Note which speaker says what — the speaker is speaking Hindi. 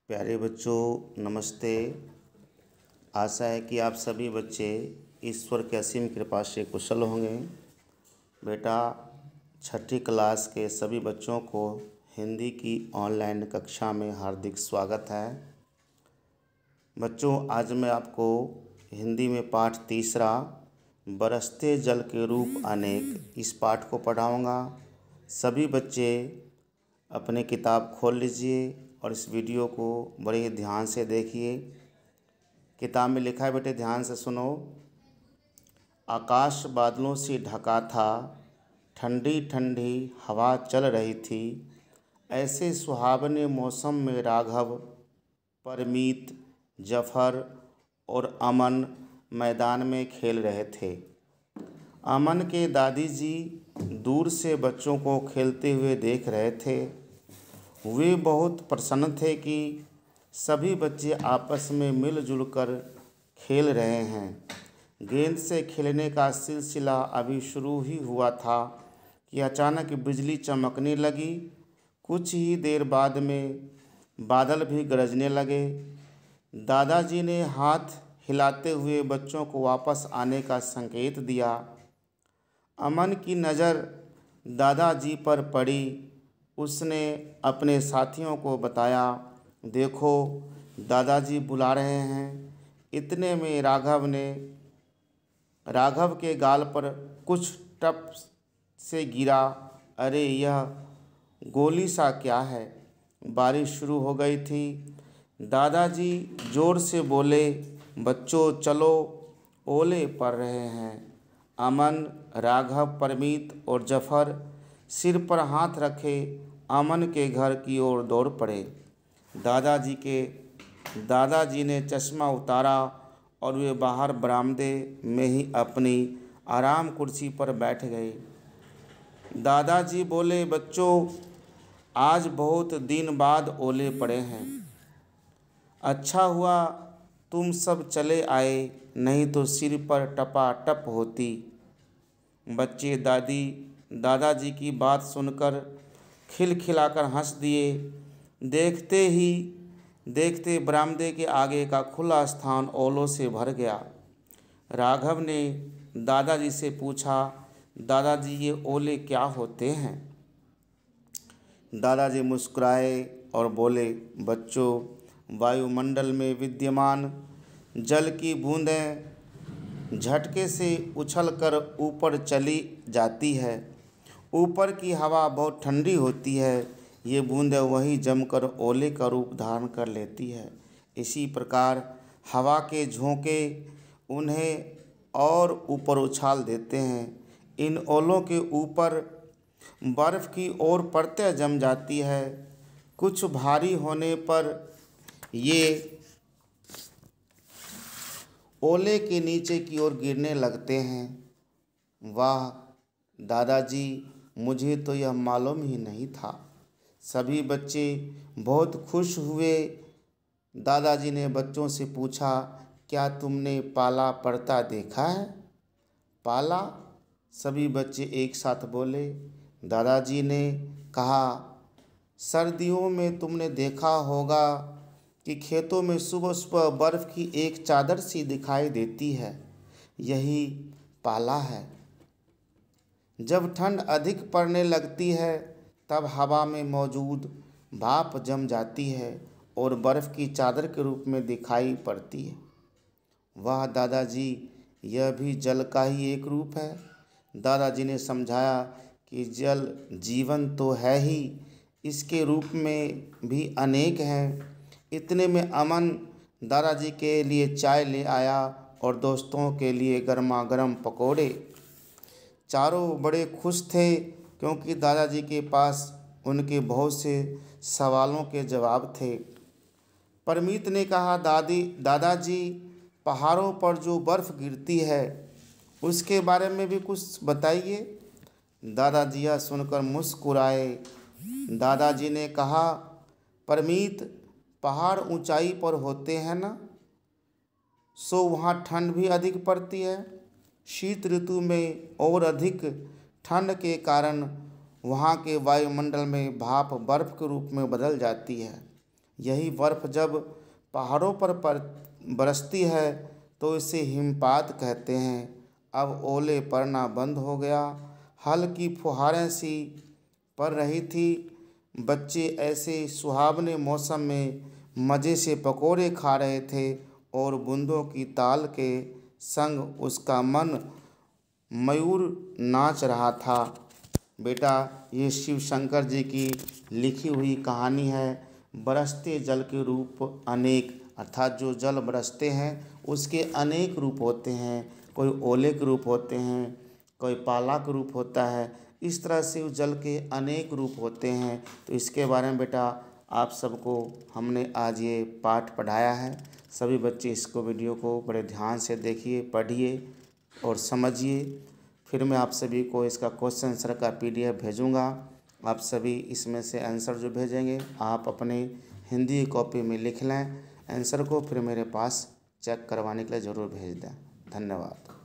Speaker 1: प्यारे बच्चों नमस्ते। आशा है कि आप सभी बच्चे ईश्वर की असीम कृपा से कुशल होंगे। बेटा, छठी क्लास के सभी बच्चों को हिंदी की ऑनलाइन कक्षा में हार्दिक स्वागत है। बच्चों, आज मैं आपको हिंदी में पाठ तीसरा बरसते जल के रूप अनेक इस पाठ को पढ़ाऊँगा। सभी बच्चे अपने किताब खोल लीजिए और इस वीडियो को बड़े ध्यान से देखिए। किताब में लिखा है, बेटे ध्यान से सुनो। आकाश बादलों से ढका था, ठंडी ठंडी हवा चल रही थी। ऐसे सुहावने मौसम में राघव, परमीत, जफर और अमन मैदान में खेल रहे थे। अमन के दादी जी दूर से बच्चों को खेलते हुए देख रहे थे। वे बहुत प्रसन्न थे कि सभी बच्चे आपस में मिलजुल कर खेल रहे हैं। गेंद से खेलने का सिलसिला अभी शुरू ही हुआ था कि अचानक बिजली चमकने लगी। कुछ ही देर बाद में बादल भी गरजने लगे। दादाजी ने हाथ हिलाते हुए बच्चों को वापस आने का संकेत दिया। अमन की नज़र दादाजी पर पड़ी। उसने अपने साथियों को बताया, देखो दादाजी बुला रहे हैं। इतने में राघव के गाल पर कुछ टप से गिरा। अरे यह गोली सा क्या है? बारिश शुरू हो गई थी। दादाजी ज़ोर से बोले, बच्चों चलो, ओले पड़ रहे हैं। अमन, राघव, परमीत और जफर सिर पर हाथ रखे अमन के घर की ओर दौड़ पड़े। दादाजी ने चश्मा उतारा और वे बाहर बरामदे में ही अपनी आराम कुर्सी पर बैठ गए। दादाजी बोले, बच्चों आज बहुत दिन बाद ओले पड़े हैं। अच्छा हुआ तुम सब चले आए, नहीं तो सिर पर टपाटप होती। बच्चे दादाजी की बात सुनकर खिलखिलाकर हंस दिए। देखते ही देखते बरामदे के आगे का खुला स्थान ओलों से भर गया। राघव ने दादाजी से पूछा, दादाजी ये ओले क्या होते हैं? दादाजी मुस्कुराए और बोले, बच्चों वायुमंडल में विद्यमान जल की बूंदें झटके से उछलकर ऊपर चली जाती है। ऊपर की हवा बहुत ठंडी होती है। ये बूंदें वही जमकर ओले का रूप धारण कर लेती है। इसी प्रकार हवा के झोंके उन्हें और ऊपर उछाल देते हैं। इन ओलों के ऊपर बर्फ़ की और परतें जम जाती है। कुछ भारी होने पर ये ओले के नीचे की ओर गिरने लगते हैं। वाह दादाजी, मुझे तो यह मालूम ही नहीं था। सभी बच्चे बहुत खुश हुए। दादाजी ने बच्चों से पूछा, क्या तुमने पाला पड़ता देखा है? पाला? सभी बच्चे एक साथ बोले। दादाजी ने कहा, सर्दियों में तुमने देखा होगा कि खेतों में सुबह सुबह बर्फ़ की एक चादर सी दिखाई देती है। यही पाला है। जब ठंड अधिक पड़ने लगती है तब हवा में मौजूद भाप जम जाती है और बर्फ़ की चादर के रूप में दिखाई पड़ती है। वाह दादाजी, यह भी जल का ही एक रूप है। दादाजी ने समझाया कि जल जीवन तो है ही, इसके रूप में भी अनेक हैं। इतने में अमन दादाजी के लिए चाय ले आया और दोस्तों के लिए गर्मा गर्म पकौड़े। चारों बड़े खुश थे क्योंकि दादाजी के पास उनके बहुत से सवालों के जवाब थे। परमीत ने कहा, दादाजी पहाड़ों पर जो बर्फ़ गिरती है उसके बारे में भी कुछ बताइए। दादाजी यह सुनकर मुस्कुराए। दादाजी ने कहा, परमीत पहाड़ ऊंचाई पर होते हैं ना, सो वहाँ ठंड भी अधिक पड़ती है। शीत ऋतु में और अधिक ठंड के कारण वहाँ के वायुमंडल में भाप बर्फ़ के रूप में बदल जाती है। यही बर्फ़ जब पहाड़ों पर बरसती है तो इसे हिमपात कहते हैं। अब ओले पड़ना बंद हो गया, हल्की फुहारें सी पड़ रही थी। बच्चे ऐसे सुहावने मौसम में मज़े से पकोड़े खा रहे थे और बूंदों की ताल के संग उसका मन मयूर नाच रहा था। बेटा, ये शिव शंकर जी की लिखी हुई कहानी है। बरसते जल के रूप अनेक, अर्थात जो जल बरसते हैं उसके अनेक रूप होते हैं। कोई ओले के रूप होते हैं, कोई पाला के रूप होता है। इस तरह से उस जल के अनेक रूप होते हैं। तो इसके बारे में बेटा आप सबको हमने आज ये पाठ पढ़ाया है। सभी बच्चे इसको वीडियो को बड़े ध्यान से देखिए, पढ़िए और समझिए। फिर मैं आप सभी को इसका क्वेश्चन आंसर का PDF भेजूँगा। आप सभी इसमें से आंसर जो भेजेंगे आप अपने हिंदी कॉपी में लिख लें आंसर को, फिर मेरे पास चेक करवाने के लिए ज़रूर भेज दें। धन्यवाद।